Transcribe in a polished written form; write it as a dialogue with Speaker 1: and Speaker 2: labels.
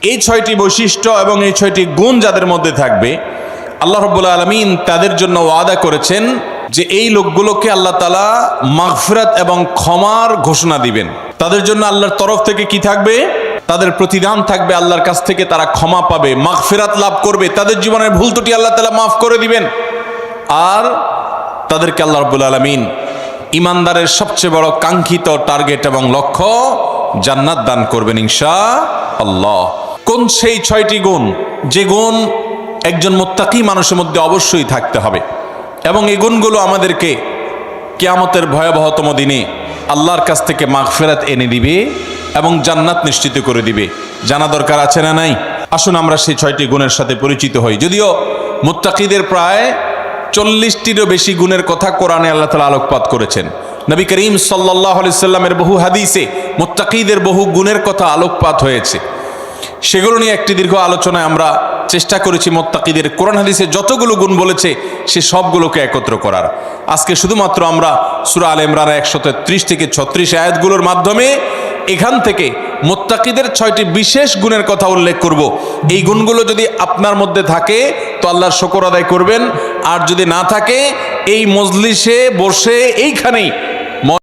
Speaker 1: এই 6টি বৈশিষ্ট্য এবং এই 6টি গুণ যাদের মধ্যে থাকবে, আল্লাহ রাব্বুল আলামিন তাদের জন্য ওয়াদা করেছেন যে এই লোকগুলোকে আল্লাহ তাআলা মাগফিরাত এবং ক্ষমার ঘোষণা দিবেন। তাদের জন্য আল্লাহর তরফ থেকে কি থাকবে? তাদের প্রতিদান থাকবে, আল্লাহর কাছ থেকে তারা ক্ষমা পাবে, মাগফিরাত লাভ করবে, তাদের জীবনের ভুল ত্রুটি আল্লাহ তাআলা মাফ করে দিবেন। আর তাদেরকে আল্লাহ রাব্বুল আলামিন ইমানদারের সবচেয়ে বড় কাঙ্ক্ষিত টার্গেট এবং লক্ষ্য জান্নাত দান করবেন ইনশাআল্লাহ। কোন সেই 6টি গুণ, যে গুণ একজন মুত্তাকি মানুষের মধ্যে অবশ্যই থাকতে হবে, এবং এই গুণগুলো আমাদেরকে কিয়ামতের ভয়াবহতম দিনে আল্লাহর কাছ থেকে মাগফিরাত এনে দিবে এবং জান্নাত নিশ্চিত করে দিবে। জানা দরকার আছে না নাই? আসুন আমরা সেই 6টি গুণের সাথে পরিচিত হই। যদিও মুত্তাকিদের প্রায় 40টিরও বেশি গুণের কথা কোরআনে আল্লাহ তাআলা আলোকপাত করেছেন। নবী করিম সাল্লাল্লাহু আলাইহি সাল্লামের বহু হাদিসে মুত্তাকিদের বহু গুণের কথা আলোকপাত হয়েছে। সেগুলো নিয়ে একটি দীর্ঘ আলোচনায় আমরা চেষ্টা করেছি মুত্তাকিদের কোরআন হাদিসে যতগুলো গুণ বলেছে সে সবগুলোকে একত্র করার। আজকে শুধুমাত্র আমরা সূরা আলে ইমরানের 133 থেকে 36 আয়াতগুলোর মাধ্যমে এখান থেকে মুত্তাকিদের 6টি বিশেষ গুণের কথা উল্লেখ করব। এই গুণগুলো যদি আপনার মধ্যে থাকে তো আল্লাহর শুকর আদায় করবেন, আর যদি না থাকে এই মজলিসে বসে এইখানেই